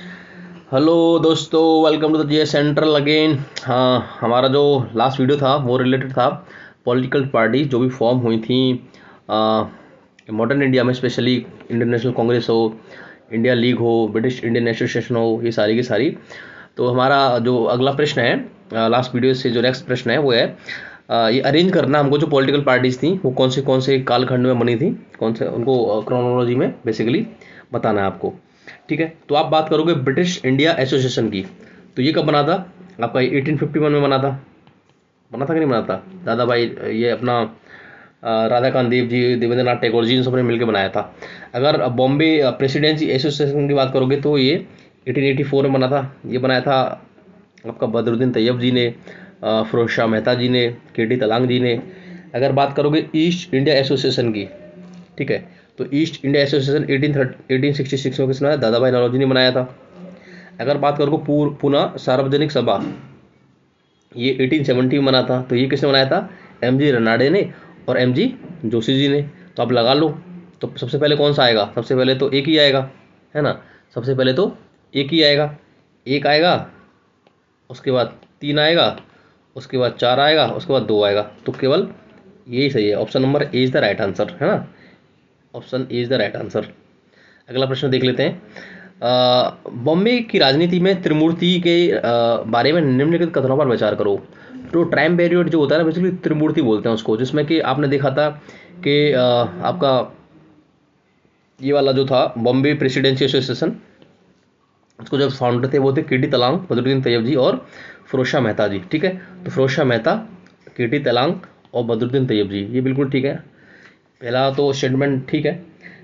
Hello दोस्तों, welcome to the GS Central again. हाँ, हमारा जो लास्ट वीडियो था वो रिलेटेड था पॉलिटिकल पार्टी जो भी फॉर्म हुई थी मॉडर्न इंडिया में, स्पेशली इंडियन नेशनल कांग्रेस हो, इंडिया लीग हो, ब्रिटिश इंडियन एसोसिएशन हो, ये सारी की सारी। तो हमारा जो अगला प्रश्न है, लास्ट वीडियो से जो नेक्स्ट प्रश्न है वो है, ये अरेंज करना हमको जो पॉलिटिकल पार्टीज थी वो कौन से कालखंड में बनी थी, कौन से उनको क्रोनोलॉजी में बेसिकली बताना है आपको। ठीक है, तो आप बात करोगे ब्रिटिश इंडिया एसोसिएशन की, तो ये कब बना था? आपका 1851 में बना था कि नहीं बना था? दादा भाई, ये अपना राधाकांत देव जी, देवेंद्रनाथ टैगोर जी, इन सबने मिलकर बनाया था। अगर बॉम्बे प्रेसिडेंसी एसोसिएशन की बात करोगे तो ये 1884 में बना था। ये बनाया था आपका बदरुद्दीन तैयब जी ने, फिरोज शाह मेहता जी ने, के टी तलांग जी ने। अगर बात करोगे ईस्ट इंडिया एसोसिएशन की, ठीक है, तो ईस्ट इंडिया एसोसिएशन 1866 में किसने बनाया? दादा भाई नौरोजी ने बनाया था। अगर बात करोगे पूना सार्वजनिक सभा, ये 1870 में बना था, तो ये किसने बनाया था? एम जी रनाडे ने और एम जी जोशी जी ने। तो आप लगा लो, तो सबसे पहले कौन सा आएगा? सबसे पहले तो एक ही आएगा, है ना। सबसे पहले तो एक ही आएगा, एक आएगा, उसके बाद तीन आएगा, उसके बाद चार आएगा, उसके बाद दो आएगा। तो केवल यही सही है, option number A is the right answer, है ना। Option A is the right answer. अगला प्रश्न देख लेते हैं। बॉम्बे की राजनीति में त्रिमूर्ति के बारे में निम्नलिखित कथनों पर विचार करो। तो टाइम पीरियड जो होता है ना, बेसिकली त्रिमूर्ति बोलते हैं उसको, जिसमें कि आपने देखा था कि आपका ये वाला जो था बॉम्बे प्रेसिडेंसी एसोसिएशन, उसको जब फाउंडर थे वो थे के टी तलांग, बदरुद्दीन तैयब जी और फिरोज शाह मेहता जी। ठीक है, तो फिरोज शाह मेहता, के टी तलांग और बदरुद्दीन तैयब जी, ये बिल्कुल ठीक है। पहला तो स्टेटमेंट ठीक है।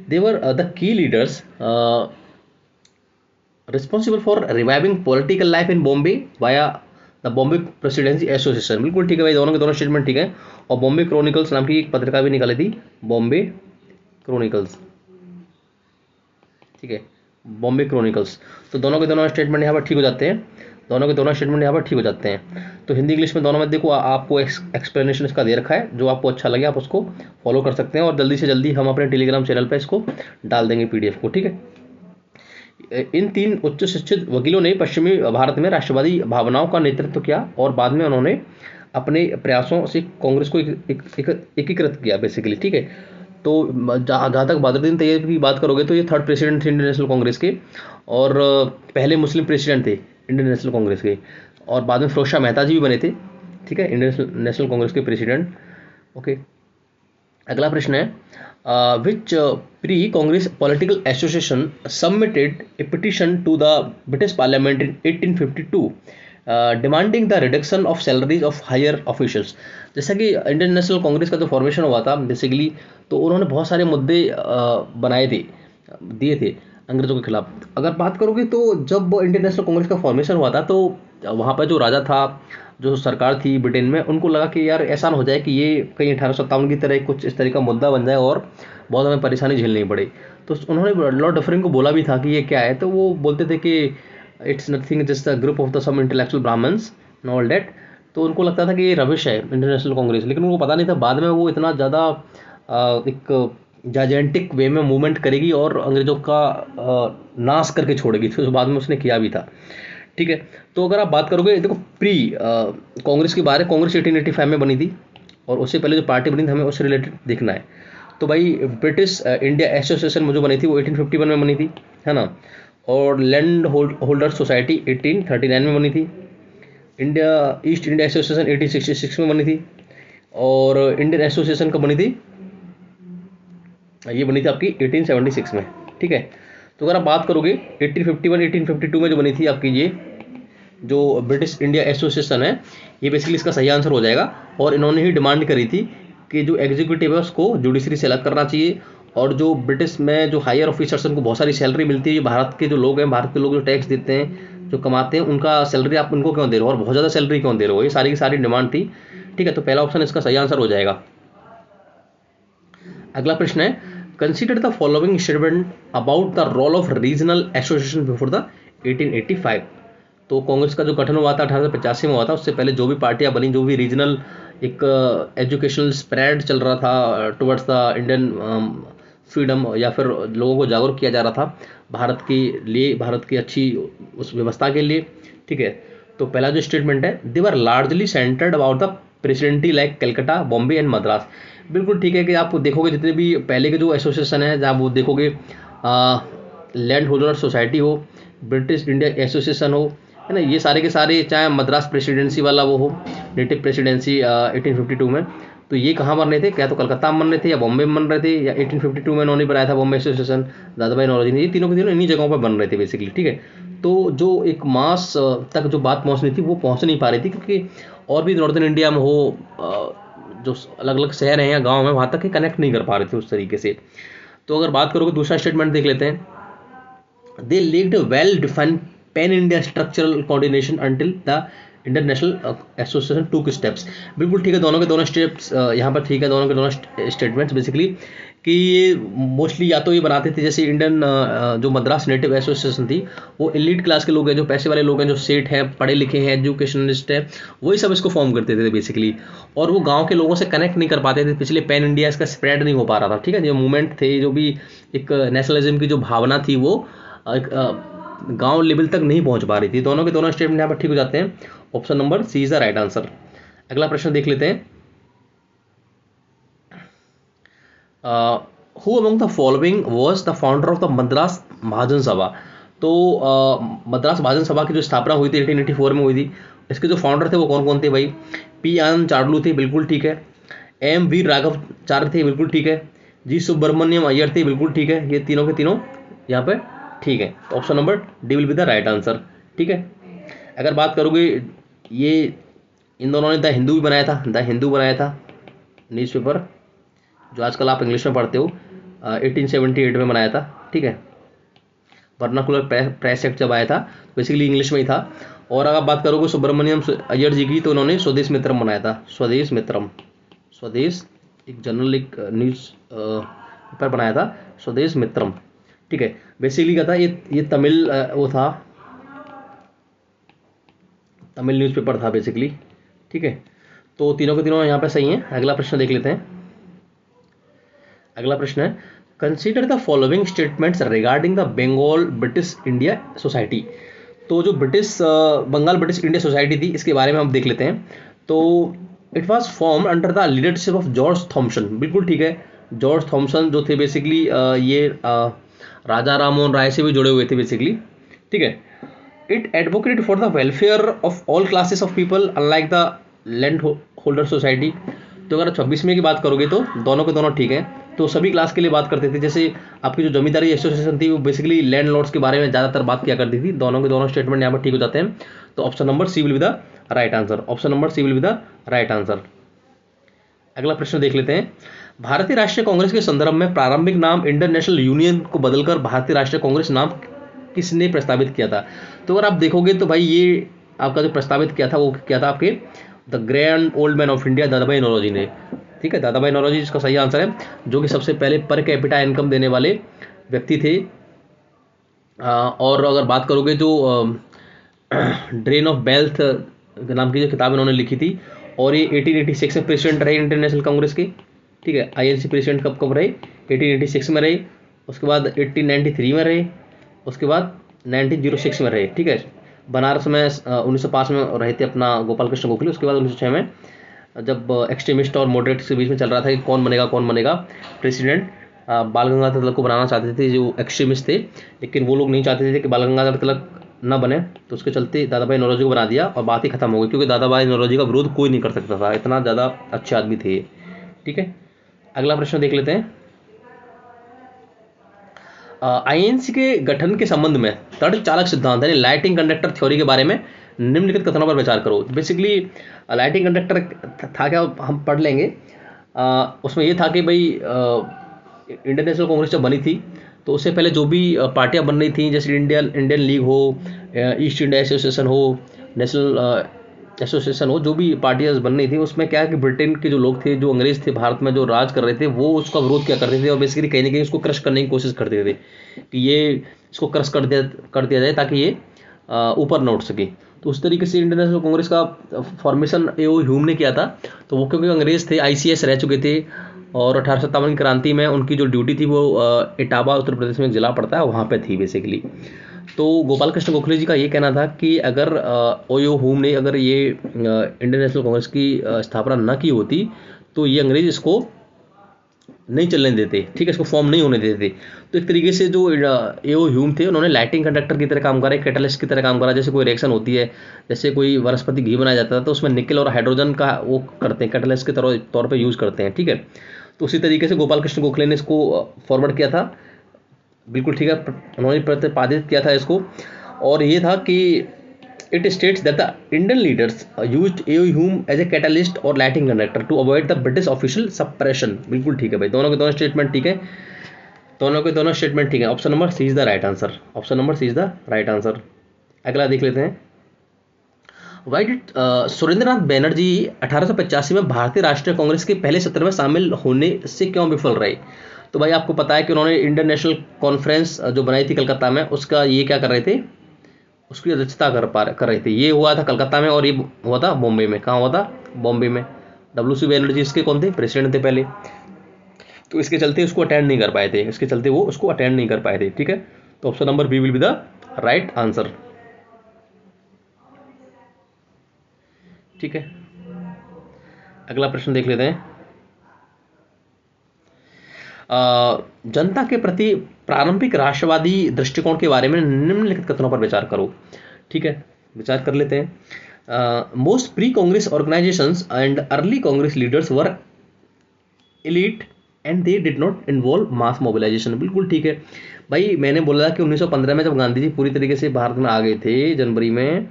They were the key leaders responsible for reviving political life in Bombay via the Bombay presidency association, बिल्कुल ठीक है भाई, दोनों के दोनों स्टेटमेंट ठीक है। और बॉम्बे क्रॉनिकल्स नाम की एक पत्रिका भी निकाली थी, बॉम्बे क्रॉनिकल्स, ठीक है, बॉम्बे क्रॉनिकल्स। तो दोनों के दोनों स्टेटमेंट यहाँ पर ठीक हो जाते हैं, दोनों के दोनों स्टेटमेंट यहाँ पर ठीक हो जाते हैं। तो हिंदी इंग्लिश में दोनों में देखो, आपको एक्सप्लेनेशन इसका दे रखा है, जो आपको अच्छा लगे आप उसको फॉलो कर सकते हैं, और जल्दी से जल्दी हम अपने टेलीग्राम चैनल पर इसको डाल देंगे पीडीएफ को। ठीक है, इन तीन उच्च शिक्षित वकीलों ने पश्चिमी भारत में राष्ट्रवादी भावनाओं का नेतृत्व किया और बाद में उन्होंने अपने प्रयासों से कांग्रेस को एकीकृत किया बेसिकली। ठीक है, तो जहाँ तक बदरुद्दीन तैयब की बात करोगे तो ये थर्ड प्रेसिडेंट थे इंडियन नेशनल कांग्रेस के, और पहले मुस्लिम प्रेसिडेंट थे इंडियन नेशनल कांग्रेस के, और बाद में फिरोज शाह मेहता जी भी बने थे, ठीक है, इंडियन नेशनल कांग्रेस के प्रेसिडेंट। ओके, अगला प्रश्न है, which pre Congress political association submitted a petition to the British parliament in 1852 demanding the reduction of salaries of higher officials. जैसा कि इंडियन नेशनल कांग्रेस का जो फॉर्मेशन हुआ था बेसिकली, तो उन्होंने बहुत सारे मुद्दे बनाए थे, दिए थे अंग्रेजों के खिलाफ। अगर बात करोगे तो जब इंडियन नेशनल कांग्रेस का फॉर्मेशन हुआ था, तो वहाँ पर जो राजा था, जो सरकार थी ब्रिटेन में, उनको लगा कि यार ऐसा ना हो जाए कि ये कहीं 1857 की तरह कुछ इस तरह का मुद्दा बन जाए और बहुत हमें परेशानी झेलनी पड़े। तो उन्होंने लॉर्ड डफरिन को बोला भी था कि ये क्या है, तो वो बोलते थे कि it's nothing just the group of the some intellectual Brahmins and all that. तो उनको लगता था कि ये रविश है इंटरनेशनल कांग्रेस, लेकिन उनको पता नहीं था बाद में वो इतना ज़्यादा एक जाजेंटिक वे में मूवमेंट करेगी और अंग्रेजों का नाश करके छोड़ेगी, तो बाद में उसने किया भी था। ठीक है, तो अगर आप बात करोगे, देखो प्री कांग्रेस के बारे, कांग्रेस 1885 में बनी थी, और उससे पहले जो पार्टी बनी थी हमें उससे रिलेटेड देखना है। तो भाई ब्रिटिश इंडिया एसोसिएशन में जो बनी थी वो 1851 में बनी थी, है ना। और लैंड होल्डर सोसाइटी 1839 में बनी थी। इंडिया ईस्ट इंडिया एसोसिएशन 1866 में बनी थी। और इंडियन एसोसिएशन कब बनी थी? ये बनी थी आपकी 1876 में। ठीक है, तो अगर आप बात करोगे 1851 1852 में जो बनी थी आपकी ये जो ब्रिटिश इंडिया एसोसिएशन है, ये बेसिकली इसका सही आंसर हो जाएगा। और इन्होंने ही डिमांड करी थी कि जो एग्जीक्यूटिव है उसको जुडिशरी से अलग करना चाहिए, और जो ब्रिटिश में जो हायर ऑफिसर्स उनको बहुत सारी सैलरी मिलती है, भारत के जो लोग हैं, भारत के लोग जो टैक्स देते हैं, जो कमाते हैं, उनका सैलरी आप उनको क्यों दे रहे हो, और बहुत ज़्यादा सैलरी क्यों दे रहे हो, ये सारी की सारी डिमांड थी। ठीक है, तो पहला ऑप्शन इसका सही आंसर हो जाएगा। अगला प्रश्न है, consider the following statement about the role of regional association before the 1885। तो कांग्रेस का जो गठन हुआ था 1885 में हुआ था, उससे पहले जो भी पार्टियां बनी, जो भी रीजनल एक एजुकेशनल स्प्रेड चल रहा था टुवर्ड्स द इंडियन फ्रीडम या फिर लोगों को जागरूक किया जा रहा था भारत के लिए, भारत की अच्छी उस व्यवस्था के लिए। ठीक है, तो पहला जो स्टेटमेंट है, they were largely centred about the presidency like Calcutta, Bombay and Madras. बिल्कुल ठीक है कि आप देखोगे जितने भी पहले के जो एसोसिएशन है, जहाँ वो देखोगे लैंड होल्डर सोसाइटी हो, ब्रिटिश इंडिया एसोसिएशन हो, है ना, ये सारे के सारे, चाहे मद्रास प्रेसिडेंसी वाला वो हो, नेटिव प्रेसिडेंसी 1852 में, तो ये कहाँ बन रहे थे, क्या तो कलकत्ता में बन रहे थे या बॉम्बे में बन रहे थे, या 1852 में उन्होंने बनाया था बॉम्बे एसोसिएशन, दादा भाई नौरोजी ने, ये तीनों के तीनों इन्हीं जगहों पर बन रहे थे बेसिकली। ठीक है, तो जो एक मास तक जो बात पहुँचनी थी वो पहुँच नहीं पा रही थी, क्योंकि और भी नॉर्दर्न इंडिया में हो जो अलग अलग शहर हैं या गाँव हैं, वहाँ तक के कनेक्ट नहीं कर पा रहे थे उस तरीके से। तो अगर बात करोगे, दूसरा स्टेटमेंट देख लेते हैं, they lacked a well defined pan India structural coordination until the international association took steps. बिल्कुल ठीक है, दोनों के दोनों स्टेप्स यहाँ पर ठीक है, दोनों के दोनों स्टेटमेंट्स बेसिकली कि ये मोस्टली या तो ये बनाते थे, जैसे इंडियन जो मद्रास नेटिव एसोसिएशन थी, वो एलीट क्लास के लोग हैं, जो पैसे वाले लोग हैं, जो सेठ हैं, पढ़े लिखे हैं, एजुकेशनिस्ट हैं, वही सब इसको फॉर्म करते थे बेसिकली। और वो गांव के लोगों से कनेक्ट नहीं कर पाते थे, पिछले पैन इंडिया इसका स्प्रेड नहीं हो पा रहा था। ठीक है, जो मूवमेंट थे, जो भी एक नेशनलिज्म की जो भावना थी, वो गांव लेवल तक नहीं पहुंच पा रही थी। दोनों के दोनों स्टेटमेंट यहाँ पर ठीक हो जाते हैं। Option number C is the right answer. अगला प्रश्न देख लेते हैं, who among the following was the founder of the Madras Mahajan Sabha. तो मद्रास महाजन सभा की जो स्थापना हुई थी 1884 में हुई थी, इसके जो फाउंडर थे वो कौन कौन थे भाई? पी आनंद चार्लू थे, बिल्कुल ठीक है। एम वीर राघवाचार्य थे, बिल्कुल ठीक है। जी सुब्रमण्यम अय्यर थे, बिल्कुल ठीक है। ये तीनों के तीनों यहाँ पे ठीक है। तो option number D will be the right answer. ठीक है, अगर बात करोगे, ये इन दोनों ने द हिंदू भी बनाया था, द हिंदू बनाया था न्यूज़पेपर, जो आजकल आप इंग्लिश में पढ़ते हो, 1878 में बनाया था। ठीक है, वर्नाकुलर प्रेस एक्ट जब आया था बेसिकली इंग्लिश में ही था। और अगर बात करोगे सुब्रमण्यम अय्यर जी की, तो उन्होंने स्वदेश मित्रम बनाया था, स्वदेश मित्रम, स्वदेश एक जर्नल, एक न्यूज़ पेपर बनाया था, स्वदेश मित्रम। ठीक है, बेसिकली क्या था, ये तमिल वो था, तमिल न्यूज़पेपर था बेसिकली। ठीक है, तो तीनों के तीनों यहाँ पे सही हैं। अगला प्रश्न देख लेते हैं। अगला प्रश्न है, consider the following statements regarding the Bengal British India society. तो जो British Bengal British India society थी, इसके बारे में हम देख लेते हैं। तो it was form under the leadership of George Thomson, बिल्कुल ठीक है। जॉर्ज थॉम्सन जो थे बेसिकली ये राजा राममोहन राय से भी जुड़े हुए थे बेसिकली। ठीक है, it advocated for the welfare of all classes of people unlike the land holder society. तो अगर 26 की बात करोगे तो दोनों के दोनों ठीक है, तो सभी क्लास के लिए बात करते थे। जैसे आपकी जो जमींदारी एसोसिएशन थी, वो बेसिकली लैंड लॉर्ड्स के बारे में ज़्यादातर बात किया करती थी। दोनों के दोनों स्टेटमेंट यहाँ पर ठीक हो जाते हैं। तो option number C will be the right answer, option number C will be the right answer. अगला प्रश्न देख लेते हैं, भारतीय राष्ट्रीय कांग्रेस के संदर्भ में प्रारंभिक नाम इंडियन नेशनल यूनियन को बदलकर भारतीय राष्ट्रीय कांग्रेस नाम किसने प्रस्तावित किया था? तो अगर आप देखोगे तो भाई ये आपका जो प्रस्तावित किया था वो क्या था, आपके the grand old man of India, दादा भाई नौरोजी ने। ठीक है, दादा भाई नौरोजी इसका सही आंसर है, जो कि सबसे पहले पर कैपिटा इनकम देने वाले व्यक्ति थे। और अगर बात करोगे जो ड्रेन ऑफ वेल्थ नाम की जो किताब इन्होंने लिखी थी, और ये 1886 में प्रेसिडेंट रहे इंटरनेशनल कांग्रेस के। ठीक है, आईएनसी प्रेसिडेंट कब कब रहे? 1886 में रहे, उसके बाद 1893 में रहे, उसके बाद 1906 में रहे। ठीक है, बनारस में 1905 में रहे थे अपना गोपाल कृष्ण गोखले। उसके बाद 1906 में जब एक्सट्रीमिस्ट और मॉडरेट्स के बीच में चल रहा था कि कौन बनेगा प्रेसिडेंट, बाल गंगाधर तिलक को बनाना चाहते थे जो एक्सट्रीमिस्ट थे, लेकिन वो लोग नहीं चाहते थे कि बाल गंगाधर तिलक न बने, तो उसके चलते दादा भाई नौरोजी को बना दिया और बात ही खत्म हो गई, क्योंकि दादा भाई नौरोजी का विरोध कोई नहीं कर सकता था, इतना ज़्यादा अच्छे आदमी थे। ठीक है, अगला प्रश्न देख लेते हैं। आईएनसी के गठन के संबंध में तर्क चालक सिद्धांत यानी लाइटिंग कंडक्टर थ्योरी के बारे में निम्नलिखित कथनों पर विचार करो। बेसिकली लाइटिंग कंडक्टर था क्या, हम पढ़ लेंगे। उसमें ये था कि भाई इंडियन नेशनल कांग्रेस जब बनी थी, तो उससे पहले जो भी पार्टियां बन रही थी, जैसे इंडियन लीग हो, ईस्ट इंडिया एसोसिएशन हो, नेशनल एसोसिएशन हो, जो भी पार्टियां बन रही थी, उसमें क्या है कि ब्रिटेन के जो लोग थे, जो अंग्रेज थे भारत में जो राज कर रहे थे, वो उसका विरोध क्या करते थे और बेसिकली कहीं ना कहीं उसको क्रश करने की कोशिश करते थे कि ये इसको क्रश कर दिया जाए ताकि ये ऊपर न उठ सके। तो उस तरीके से इंडियन नेशनल कांग्रेस का फॉर्मेशन ए ओ ह्यूम ने किया था। तो वो क्योंकि अंग्रेज थे, आईसीएस रह चुके थे और 1857 की क्रांति में उनकी जो ड्यूटी थी वो इटावा उत्तर प्रदेश में एक जिला पड़ता है वहाँ पे थी बेसिकली। तो गोपाल कृष्ण गोखले जी का ये कहना था कि अगर ओयो हुम ने अगर ये इंडियन नेशनल कांग्रेस की स्थापना न की होती तो ये अंग्रेज इसको नहीं चलने देते, ठीक है, इसको फॉर्म नहीं होने देते। तो एक तरीके से जो एओ ह्यूम थे उन्होंने लाइटिंग कंडक्टर की तरह काम करा, कैटलिस्ट की तरह काम करा। जैसे कोई रिएक्शन होती है, जैसे कोई वनस्पति घी बनाया जाता है तो उसमें निकल और हाइड्रोजन का वो करते हैं, कैटलिस्ट के तौर पर यूज़ करते हैं, ठीक है। तो उसी तरीके से गोपाल कृष्ण गोखले ने इसको फॉरवर्ड किया था, बिल्कुल ठीक है, उन्होंने प्रतिपादित किया था इसको। और ये था कि it states that the Indian leaders used A O Hume as a catalyst और lighting conductor to avoid the British official suppression. बिल्कुल ठीक है भाई, दोनों के दोनों स्टेटमेंट ठीक है, दोनों के दोनों स्टेटमेंट ठीक है। Option number C is the right answer, option number C is the right answer. अगला देख लेते हैं। वाई डिड सुरेंद्रनाथ बैनर्जी 1885 में भारतीय राष्ट्रीय कांग्रेस के पहले सत्र में शामिल होने से क्यों विफल रहे? तो भाई आपको पता है कि उन्होंने इंडियन नेशनल कॉन्फ्रेंस जो बनाई थी कलकत्ता में, उसका ये क्या कर रहे थे, उसकी अध्यक्षता कर रहे थे। ये हुआ था कलकत्ता में और ये हुआ था बॉम्बे में। कहाँ हुआ था? बॉम्बे में। WC बैनर्जी इसके कौन थे? प्रेसिडेंट थे पहले। तो इसके चलते उसको अटेंड नहीं कर पाए थे, इसके चलते वो उसको अटेंड नहीं कर पाए थे, ठीक है। तो option number B will be the right answer, ठीक है। अगला प्रश्न देख लेते हैं। जनता के प्रति प्रारंभिक राष्ट्रवादी दृष्टिकोण के बारे में निम्नलिखित कथनों पर विचार करो, ठीक है, विचार कर लेते हैं। Most pre Congress organisations and early Congress leaders were elite and they did not involve mass mobilisation. बिल्कुल ठीक है भाई, मैंने बोला कि 1915 में जब गांधी जी पूरी तरीके से भारत में आ गए थे जनवरी में,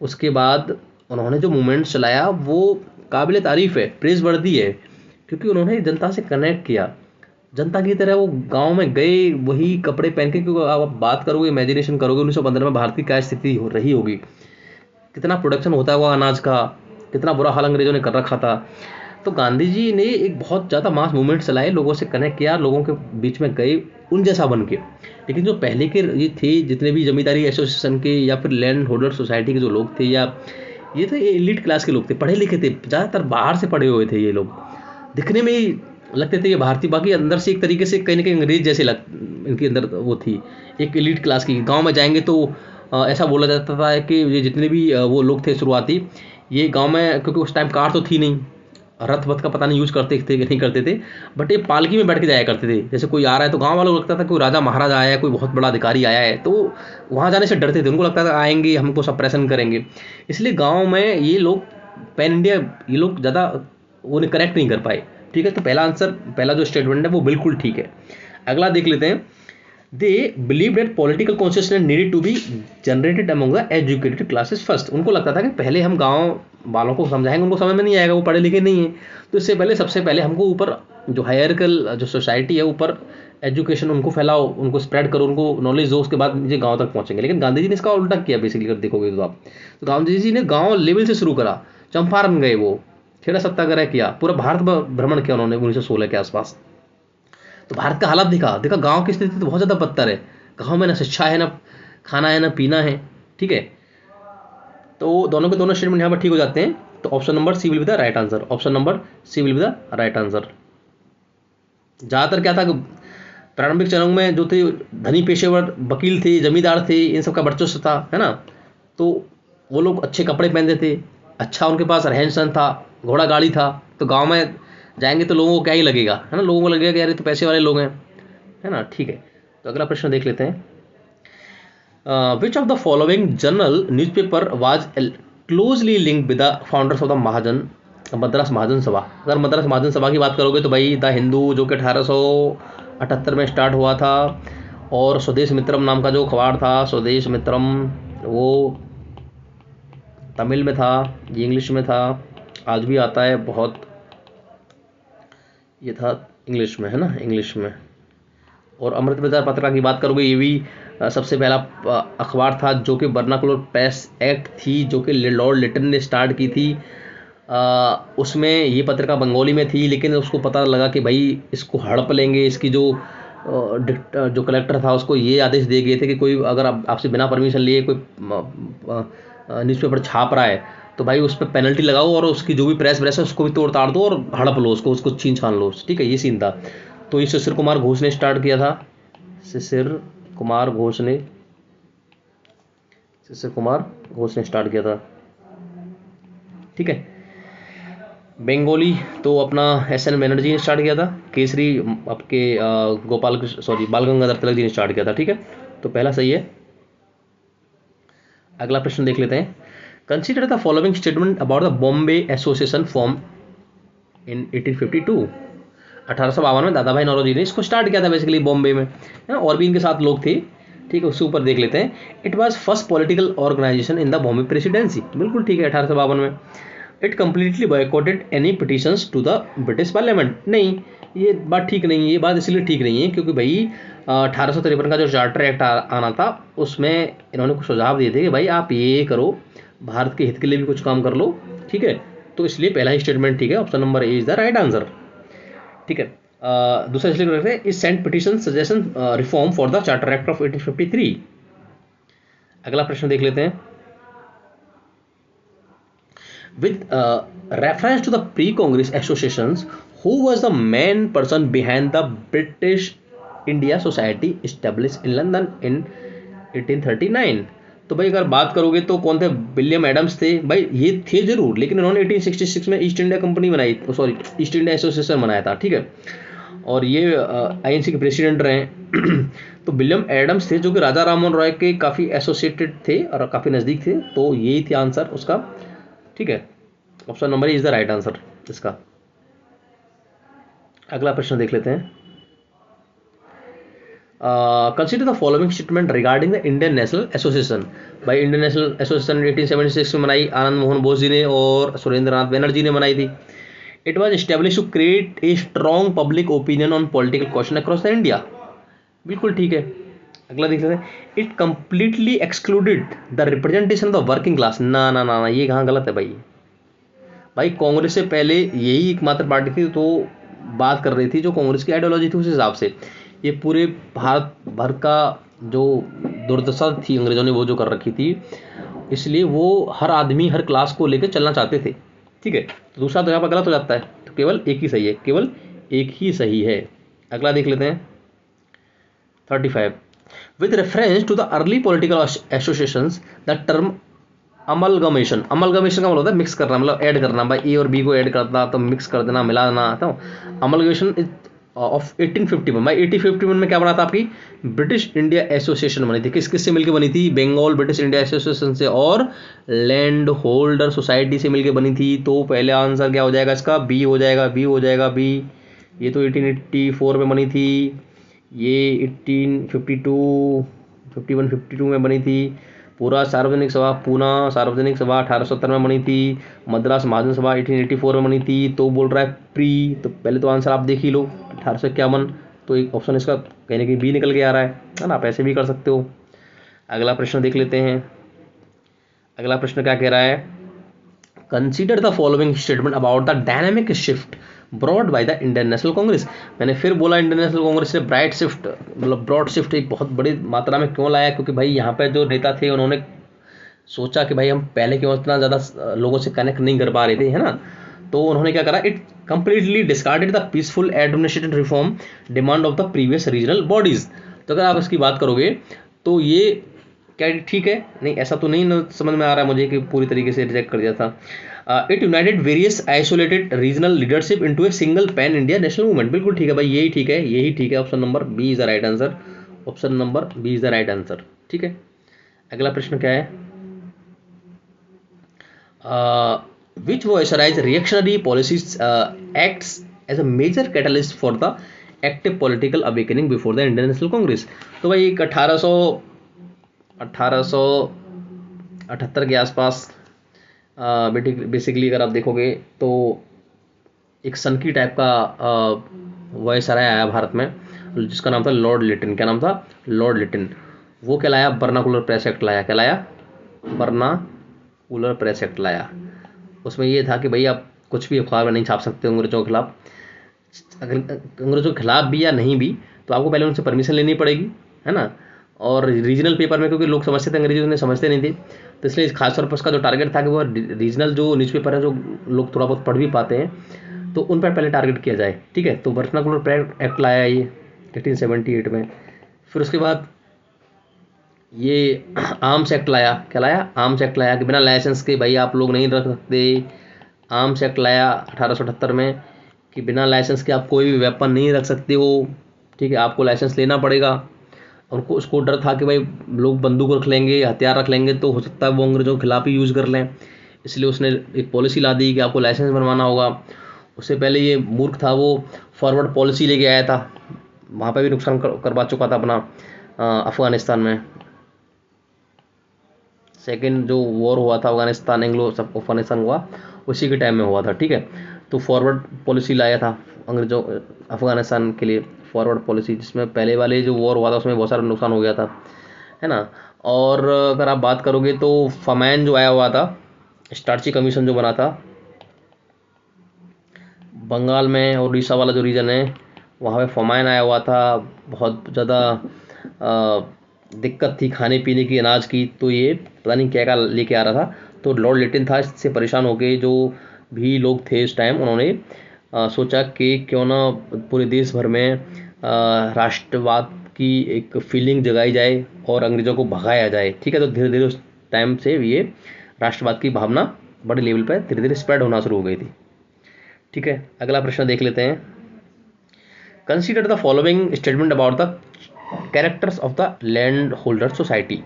उसके बाद उन्होंने जो मूवमेंट चलाया वो काबिल तारीफ है, प्रेज वर्दी है, क्योंकि उन्होंने जनता से कनेक्ट किया, जनता की तरह वो गांव में गए, वही कपड़े पहन के। क्योंकि आप बात करोगे, इमेजिनेशन करोगे 1915 में भारत की क्या स्थिति हो रही होगी, कितना प्रोडक्शन होता हुआ अनाज का, कितना बुरा हाल अंग्रेजों ने कर रखा था। तो गांधी जी ने एक बहुत ज़्यादा मास मूवमेंट चलाए, लोगों से कनेक्ट किया, लोगों के बीच में गए उन जैसा बन के। लेकिन जो पहले के ये थे, जितने भी जमींदारी एसोसिएशन के या फिर लैंड होल्डर सोसाइटी के जो लोग थे, या ये थे एलिट क्लास के लोग थे, पढ़े लिखे थे, ज़्यादातर बाहर से पढ़े हुए थे ये लोग, दिखने में ही लगते थे ये भारतीय, बाकी अंदर से एक तरीके से कहीं ना कहीं अंग्रेज जैसे इनके अंदर वो थी, एक एलिट क्लास की। गांव में जाएंगे तो ऐसा बोला जाता था कि ये जितने भी वो लोग थे शुरुआती, ये गांव में, क्योंकि उस टाइम कार तो थी नहीं, रथ वथ का पता नहीं यूज करते थे कि नहीं करते थे, बट ये पालकी में बैठ के जाया करते थे। जैसे कोई आ रहा है तो गांव वालों को लगता था कोई राजा महाराजा आया है, कोई बहुत बड़ा अधिकारी आया है, तो वहाँ जाने से डरते थे, उनको लगता था आएंगे हमको सप्रेशन करेंगे। इसलिए गाँव में ये लोग पैन इंडिया, ये लोग ज़्यादा उन्हें कनेक्ट नहीं कर पाए, ठीक है। तो पहला आंसर, पहला जो स्टेटमेंट है वो बिल्कुल ठीक है। अगला देख लेते हैं। They believe that political consciousness needed to be generated among the educated classes first. उनको लगता था कि पहले हम गांव वालों को समझाएंगे, उनको समझ में नहीं आएगा, वो पढ़े लिखे नहीं है, तो इससे पहले सबसे पहले हमको ऊपर जो हायरार्किकल जो सोसाइटी है, ऊपर एजुकेशन उनको फैलाओ, उनको स्प्रेड करो, उनको नॉलेज दो, उसके बाद ये गाँव तक पहुँचेंगे। लेकिन गांधी जी ने इसका उल्टा किया बेसिकली, अगर देखोगे तो आप, तो गांधी जी ने गाँव लेवल से शुरू करा, चंपारण गए, वो खेड़ा सत्याग्रह किया, पूरा भारत भ्रमण किया उन्होंने 1916 के आसपास। तो भारत का हालत दिखा गांव की स्थिति तो बहुत ज़्यादा बदतर है, गांव में ना शिक्षा है, ना खाना है, ना पीना है, ठीक है। तो दोनों के दोनों स्टेटमेंट यहाँ पर ठीक हो जाते हैं। तो option number C will be the right answer, option number C will be the right answer. ज़्यादातर क्या था कि प्रारंभिक चरणों में जो थे धनी पेशेवर वकील थे, जमींदार थे, इन सब का वर्चस्व था, है ना। तो वो लोग अच्छे कपड़े पहनते थे, अच्छा उनके पास रहन सहन था, घोड़ा गाड़ी था। तो गांव में जाएंगे तो लोगों को क्या ही लगेगा, है ना, लोगों को लगेगा कि यार ये तो पैसे वाले लोग हैं, है ना, ठीक है। तो अगला प्रश्न देख लेते हैं। Which of the following journal newspaper was closely linked with the founders of the Mahajan Madras Mahajan Sabha. अगर मद्रास महाजन सभा की बात करोगे तो भाई द हिंदू, जो कि 1878 में स्टार्ट हुआ था, और स्वदेश मित्रम नाम का जो अखबार था, स्वदेश मित्रम, वो तमिल में था, ये इंग्लिश में था, आज भी आता है बहुत, ये था इंग्लिश में, है ना, इंग्लिश में। और अमृत बाजार पत्रिका की बात करोगे, ये भी सबसे पहला अखबार था जो कि वर्नाकुलर प्रेस एक्ट थी, जो कि लॉर्ड लिटन ने स्टार्ट की थी। उसमें ये पत्रिका बंगाली में थी, लेकिन उसको पता लगा कि भाई इसको हड़प लेंगे, इसकी जो जो कलेक्टर था उसको ये आदेश दिए गए थे कि कोई अगर आपसे बिना परमिशन लिए कोई न्यूज़पेपर छाप रहा है तो भाई उस पर पेनल्टी लगाओ और उसकी जो भी प्रेस है उसको भी तोड़ ताड़ दो और हड़प लो उसको छीन छान लो। ठीक है, ये सीन था। तो ये शिशिर कुमार घोष ने स्टार्ट किया था। शिशिर कुमार घोष ने स्टार्ट किया था। ठीक है। बंगाली तो अपना SN बनर्जी ने स्टार्ट किया था। केसरी आपके बाल गंगाधर तिलक जी ने स्टार्ट किया था। ठीक है, तो पहला सही है। अगला प्रश्न देख लेते हैं। Consider the following statement about the Bombay association form in 1852। 1852 में दादा भाई नौरोजी ने इसको स्टार्ट किया था बेसिकली बॉम्बे में, है ना, और भी इनके साथ लोग थे। ठीक है, उससे ऊपर देख लेते हैं। It was first political organisation in the Bombay presidency. बिल्कुल ठीक है, 1852 में। It completely boycotted any petitions to the British parliament. नहीं, ये बात ठीक नहीं है। ये बात इसलिए ठीक नहीं है क्योंकि भाई 1853 का जो चार्टर एक्ट आना था उसमें इन्होंने कुछ सुझाव दिए थे कि भाई आप ये करो, भारत के हित के लिए भी कुछ काम कर लो। ठीक है, तो इसलिए पहला ही स्टेटमेंट ठीक है, option number A is the right answer. ठीक है, दूसरा इसलिए करते हैं is sent petition suggestion reform for the charter act of 1853। अगला प्रश्न देख लेते हैं। With reference to the pre-Congress associations, who was the main person behind the British India Society established in London in 1839? तो भाई अगर बात करोगे तो कौन थे? विलियम एडम्स थे। भाई ये थे जरूर, लेकिन इन्होंने 1866 में ईस्ट इंडिया कंपनी बनाई, सॉरी ईस्ट इंडिया एसोसिएशन बनाया था। ठीक है, और ये INC के प्रेसिडेंट रहे। तो विलियम एडम्स थे जो कि राजा राममोहन रॉय के काफ़ी एसोसिएटेड थे और काफ़ी नज़दीक थे। तो यही थी आंसर उसका। ठीक है, option number is the right answer इसका। अगला प्रश्न देख लेते हैं। Consider the following statement regarding the Indian national association. भाई इंडियन नेशनल एसोसिएशन 1876 में बनाई आनंद मोहन बोस जी ने और सुरेंद्रनाथ बनर्जी ने बनाई थी। It was establish to create a strong public opinion on political question across the India. बिल्कुल ठीक है। अगला देख लेते हैं। इट कंप्लीटली एक्सक्लूडेड द रिप्रेजेंटेशन ऑफ द वर्किंग क्लास। ना ना ना ना, ये कहाँ गलत है भाई। भाई कांग्रेस से पहले यही एकमात्र पार्टी थी तो बात कर रही थी जो कांग्रेस की आइडियोलॉजी थी उस हिसाब से। ये पूरे भारत भर का जो दुर्दशा थी अंग्रेजों ने वो जो कर रखी थी, इसलिए वो हर आदमी हर क्लास को लेकर चलना चाहते थे। ठीक है, तो दूसरा तो यहाँ पर गलत हो जाता है, तो केवल एक ही सही है, केवल एक ही सही है। अगला देख लेते हैं 35। With reference to the early political associations the term amalgamation का मतलब होता है मिक्स करना, मतलब ऐड करना। भाई ए और बी को ऐड करना तो मिक्स कर देना, मिलाना। तो अमलगमेशन इज ऑफ 1851। भाई 1851 में क्या बना था? आपकी ब्रिटिश इंडिया एसोसिएशन बनी थी। किस किस से मिलकर बनी थी? बंगाल ब्रिटिश इंडिया एसोसिएशन से और लैंड होल्डर सोसाइटी से मिलकर बनी थी। तो पहले आंसर क्या हो जाएगा इसका? बी हो जाएगा, बी हो जाएगा, बी। ये तो 1884 में बनी थी, ये 1852 51 52 में बनी थी। पूरा सार्वजनिक सभा, पूना सार्वजनिक सभा 1870 में बनी थी। मद्रास महाजन सभा 1884 में बनी थी। तो बोल रहा है प्री, तो पहले तो आंसर आप देख ही लो 1851। तो एक ऑप्शन इसका कहने की बी निकल के आ रहा है ना, आप ऐसे भी कर सकते हो। अगला प्रश्न देख लेते हैं। अगला प्रश्न क्या कह रहा है? Consider the following statement about the dynamic shift brought by the Indian national Congress. मैंने फिर बोला इंडियन नेशनल कांग्रेस ने ब्राइट शिफ्ट, मतलब ब्रॉड शिफ्ट एक बहुत बड़ी मात्रा में क्यों लाया? क्योंकि भाई यहाँ पे जो नेता थे उन्होंने सोचा कि भाई हम पहले क्यों इतना ज़्यादा लोगों से कनेक्ट नहीं कर पा रहे थे, है ना। तो उन्होंने क्या करा? It completely discarded the peaceful administrative reform demand of the previous regional bodies. तो अगर आप इसकी बात करोगे तो ये क्या ठीक है? नहीं, ऐसा तो नहीं समझ में आ रहा है मुझे कि पूरी तरीके से रिजेक्ट कर दिया था। It United various isolated regional leadership into a single pan India national movement. बिल्कुल ठीक है भाई, यही ठीक है, यही ठीक है। Option number B is the right answer. Option number B is the right answer. ठीक है, अगला प्रश्न क्या है? which viceroy's reactionary policies acts as a major catalyst for the active political awakening before the Indian National Congress। तो भाई एक 1878 के आसपास बेसिकली अगर आप देखोगे तो एक सनकी टाइप का वायसराय आया भारत में जिसका नाम था लॉर्ड लिटिन। क्या नाम था? Lord Latin. वो क्या लाया? बर्नाकुलर प्रेस एक्ट लाया। क्या लाया? बर्नाकुलर प्रेस एक्ट लाया। उसमें ये था कि भाई आप कुछ भी अखबार में नहीं छाप सकते अंग्रेजों के खिलाफ, अगर अंग्रेजों के खिलाफ भी या नहीं भी, तो आपको पहले उनसे परमिशन लेनी पड़ेगी, है ना। और रीजनल पेपर में, क्योंकि लोग समझते थे अंग्रेजी, उन्हें समझते नहीं थे, तो इसलिए खासतौर पर उसका जो टारगेट था कि वो रीजनल जो न्यूज़पेपर है, जो लोग थोड़ा बहुत पढ़ भी पाते हैं, तो उन पर पहले टारगेट किया जाए, ठीक है। तो वर्नाकुलर एक्ट लाया ये 1878 में। फिर उसके बाद ये आर्म्स एक्ट लाया। क्या लाया? आर्म्स एक्ट लाया कि बिना लाइसेंस के भाई आप लोग नहीं रख सकते। आर्म्स एक्ट लाया 1878 में कि बिना लाइसेंस के आप कोई भी वेपन नहीं रख सकते हो, ठीक है, आपको लाइसेंस लेना पड़ेगा। उनको उसको डर था कि भाई लोग बंदूक रख लेंगे, हथियार रख लेंगे, तो हो सकता है वो अंग्रेजों के खिलाफ ही यूज़ कर लें, इसलिए उसने एक पॉलिसी ला दी कि आपको लाइसेंस बनवाना होगा। उससे पहले ये मूर्ख था, वो फॉरवर्ड पॉलिसी लेके आया था, वहाँ पर भी नुकसान करवा चुका था अपना अफ़गानिस्तान में। सेकेंड जो वॉर हुआ था अफगानिस्तान, एंग्लो सब अफगानिस्तान हुआ, उसी के टाइम में हुआ था, ठीक है। तो फॉरवर्ड पॉलिसी लाया था अंग्रेजों अफगानिस्तान के लिए, फॉरवर्ड पॉलिसी, जिसमें पहले वाले जो वॉर हुआ था उसमें बहुत सारा नुकसान हो गया था, है ना। और अगर आप बात करोगे तो फमैन जो आया हुआ था, स्टार्ची कमीशन जो बना था बंगाल में और उड़ीसा वाला जो रीजन है, वहाँ पे फमैन आया हुआ था, बहुत ज़्यादा दिक्कत थी खाने पीने की, अनाज की, तो ये पता नहीं क्या क्या लेके आ रहा था। तो लॉर्ड लिटिन था, इससे परेशान होके जो भी लोग थे इस टाइम, उन्होंने सोचा कि क्यों ना पूरे देश भर में राष्ट्रवाद की एक फीलिंग जगाई जाए और अंग्रेज़ों को भगाया जाए, ठीक है। तो धीरे धीरे उस टाइम से ये राष्ट्रवाद की भावना बड़े लेवल पर धीरे धीरे स्प्रेड होना शुरू हो गई थी, ठीक है। अगला प्रश्न देख लेते हैं। Consider the following statement about the characters of the land holder society.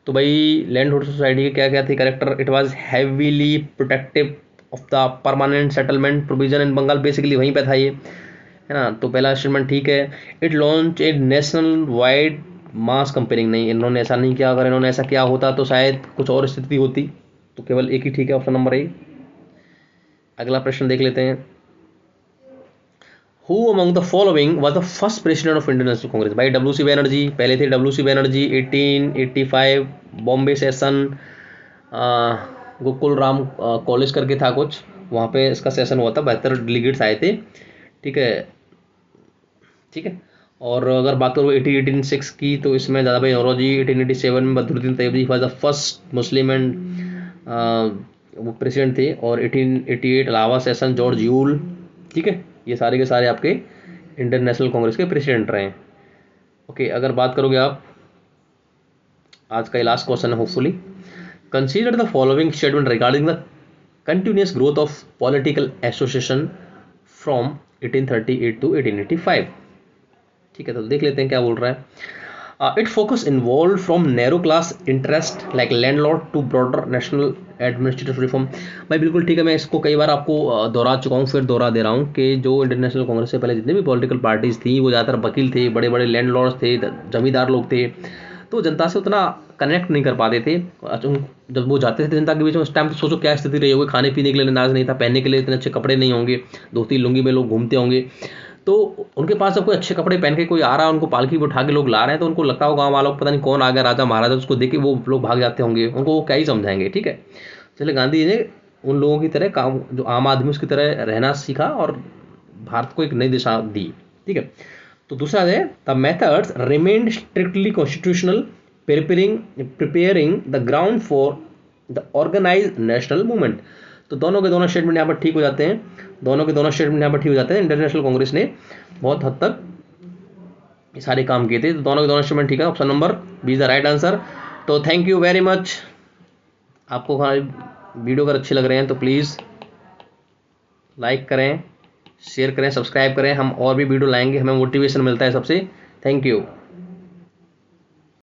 तो भाई लैंड होल्डर सोसाइटी के क्या क्या थे character? It was heavily protective of the permanent settlement provision in Bengal, basically वहीं पे था ये, है ना। तो पहला स्टेटमेंट ठीक है। It launch a national wide mass comparing, नहीं, इन्होंने ऐसा नहीं किया। अगर इन्होंने ऐसा किया होता तो शायद कुछ और स्थिति होती, तो केवल एक ही ठीक है, ऑप्शन नंबर ए। अगला प्रश्न देख लेते हैं। Who among the following was the first president of Indian National Congress? भाई WC बैनर्जी पहले थे। WC Banerjee 1885 Bombay session, Gokul Ram college करके था कुछ, वहाँ पे इसका सेशन हुआ था, 72 डेलीगेट्स आए थे, ठीक है, ठीक है। और अगर बात करूँ 1886 की, तो इसमें ज़्यादा भाई नौरोजी। 1887 में Badruddin Tyabji was the first Muslim and वो प्रेसिडेंट थे। और 1888 इलाहाबाद सेशन जॉर्ज यूल, ठीक है। ये सारे के सारे आपके इंडियन नेशनल कांग्रेस के प्रेसिडेंट रहे हैं। ओके, अगर बात करोगे आप, आज का ये लास्ट क्वेश्चन है hopefully. Consider the following statement regarding the continuous growth of political association from 1838 to 1885, ठीक है। तो देख लेते हैं क्या बोल रहा है। It focus involve from narrow class interest like landlord to broader national administrative reform. भाई बिल्कुल ठीक है, मैं इसको कई बार आपको दोहरा चुका हूँ, फिर दोहरा दे रहा हूँ कि जो इंडियन नेशनल कांग्रेस से पहले जितने भी पॉलिटिकल पार्टीज थी, वो ज़्यादातर वकील थे, बड़े बड़े लैंडलॉर्ड्स थे, जमींदार लोग थे, तो जनता से उतना कनेक्ट नहीं कर पाते थे। जब वो जाते थे जनता के बीच में, उस टाइम तो सोचो क्या स्थिति रही होगी, खाने पीने के लिए अनाज नहीं था, पहनने के लिए इतने अच्छे कपड़े नहीं होंगे, धोती लुंगी में लोग घूमते होंगे, तो उनके पास जब कोई अच्छे कपड़े पहन के कोई आ रहा है, उनको पालकी में उठा के लोग ला रहे हैं, तो उनको लगता होगा गाँव वालों को पता नहीं कौन आ गया, राजा महाराजा, उसको देख के वो लोग भाग जाते होंगे, उनको वो क्या ही समझाएंगे, ठीक है। इसलिए गांधी जी ने उन लोगों की तरह काम, जो आम आदमी उसकी तरह रहना सीखा और भारत को एक नई दिशा दी, ठीक है। तो दूसरा है the methods remained strictly constitutional, preparing the ground for the organise national movement. तो दोनों के दोनों स्टेटमेंट यहाँ पर ठीक हो जाते हैं, दोनों के दोनों स्टेटमेंट यहाँ पर ठीक हो जाते हैं। इंडियन नेशनल कांग्रेस ने बहुत हद तक ये सारे काम किए थे, तो दोनों के दोनों स्टेटमेंट ठीक है, option number B is the right answer. तो थैंक यू वेरी मच। आपको हमारे वीडियो अगर अच्छे लग रहे हैं तो प्लीज़ लाइक करें, शेयर करें, सब्सक्राइब करें। हम और भी वीडियो लाएंगे, हमें मोटिवेशन मिलता है सबसे। Thank you.